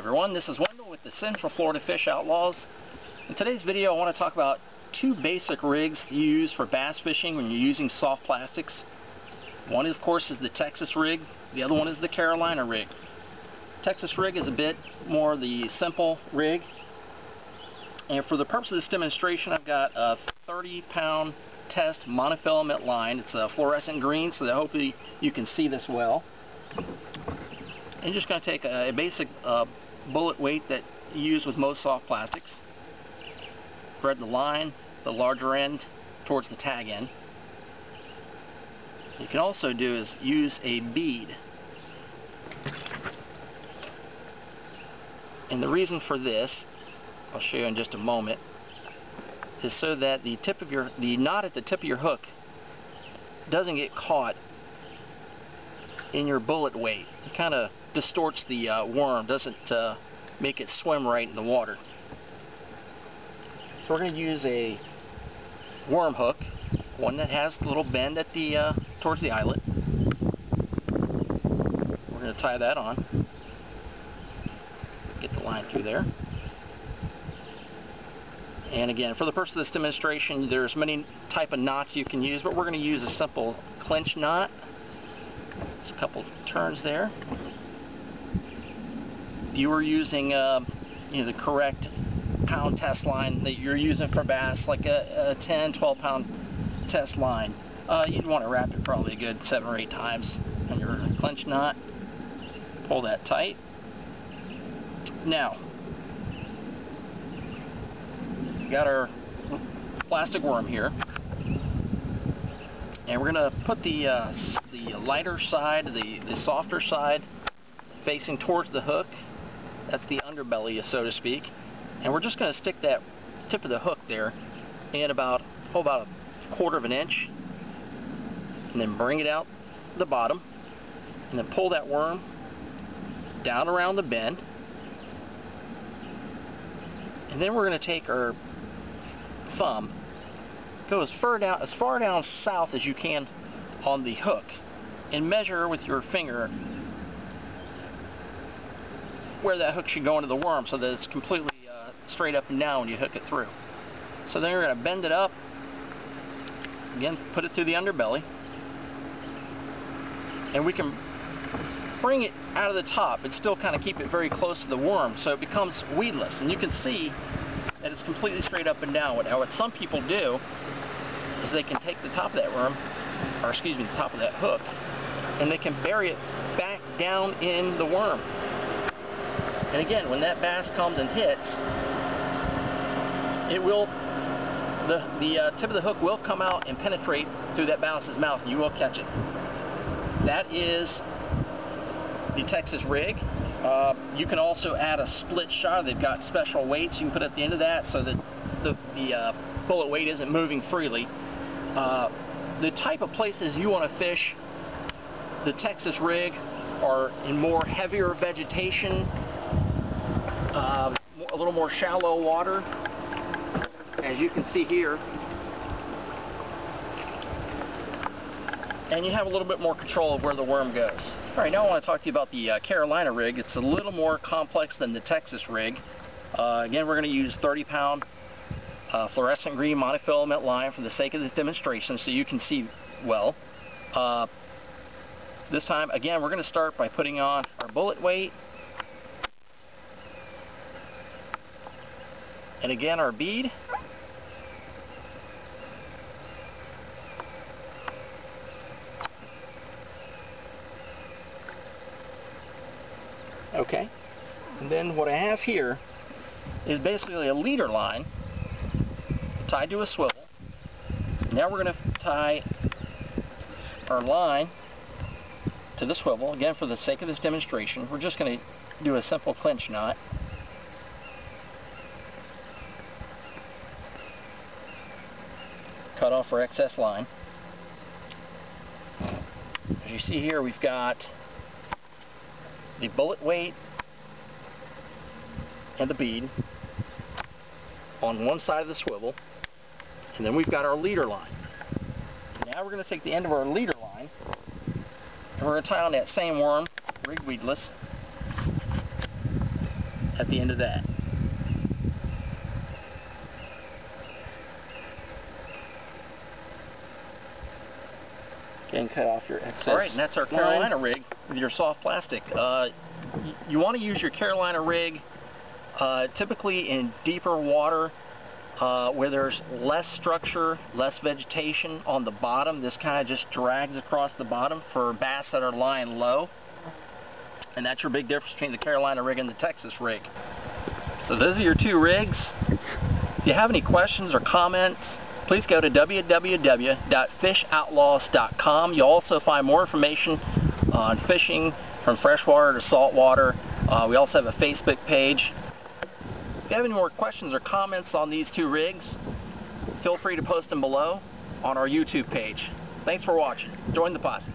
everyone, this is Wendell with the Central Florida Fish Outlaws. In today's video I want to talk about two basic rigs to use for bass fishing when you're using soft plastics. One of course is the Texas rig, the other one is the Carolina rig. Texas rig is a bit more the simple rig, and for the purpose of this demonstration I've got a 30-pound test monofilament line. It's a fluorescent green, so that hopefully you can see this well. And you're just going to take a basic bullet weight that you use with most soft plastics. Thread the line, the larger end, towards the tag end. What you can also do is use a bead. And the reason for this, I'll show you in just a moment, is so that the knot at the tip of your hook doesn't get caught in your bullet weight. It kind of distorts the worm, doesn't make it swim right in the water. So we're going to use a worm hook, one that has a little bend at the towards the eyelet. We're going to tie that on. Get the line through there. And again, for the purpose of this demonstration, there's many type of knots you can use, but we're going to use a simple clinch knot. Just a couple turns there. You were using the correct pound test line that you're using for bass, like a 10, 12 pound test line. You'd want to wrap it probably a good 7 or 8 times on your clinch knot. Pull that tight. Now, we got our plastic worm here, and we're going to put the lighter side, the softer side, facing towards the hook. That's the underbelly, so to speak. And we're just going to stick that tip of the hook there in about a quarter of an inch, and then bring it out the bottom, and then pull that worm down around the bend. And then we're going to take our thumb, go as far down south as you can on the hook, and measure with your finger where that hook should go into the worm so that it's completely straight up and down when you hook it through. So then you're going to bend it up, again put it through the underbelly, and we can bring it out of the top and still kind of keep it very close to the worm so it becomes weedless. And you can see that it's completely straight up and down. Now what some people do is they can take the top of that worm, or excuse me, the top of that hook, and they can bury it back down in the worm. And again, when that bass comes and hits, it will, the tip of the hook will come out and penetrate through that bass's mouth, and you will catch it. That is the Texas rig. You can also add a split shot. They've got special weights you can put at the end of that so that the bullet weight isn't moving freely. The type of places you want to fish the Texas rig are in more heavier vegetation, a little more shallow water, as you can see here, and you have a little bit more control of where the worm goes. Alright, now I want to talk to you about the Carolina rig. It's a little more complex than the Texas rig. Again, we're going to use 30-pound fluorescent green monofilament line for the sake of this demonstration so you can see well. This time, again, we're going to start by putting on our bullet weight, and again our bead. Okay, and then what I have here is basically a leader line tied to a swivel. Now we're going to tie our line to the swivel. Again, for the sake of this demonstration, we're just going to do a simple clinch knot. Cut off our excess line. As you see here, we've got the bullet weight and the bead on one side of the swivel, and then we've got our leader line. Now we're going to take the end of our leader line and we're going to tie on that same worm, rig weedless, at the end of that. And cut off your excess. Alright, and that's our Carolina rig with your soft plastic. You want to use your Carolina rig typically in deeper water where there's less structure, less vegetation on the bottom. This kind of just drags across the bottom for bass that are lying low. And that's your big difference between the Carolina rig and the Texas rig. So those are your two rigs. If you have any questions or comments, please go to www.fishoutlaws.com. You'll also find more information on fishing from freshwater to saltwater. We also have a Facebook page. If you have any more questions or comments on these two rigs, feel free to post them below on our YouTube page. Thanks for watching. Join the posse.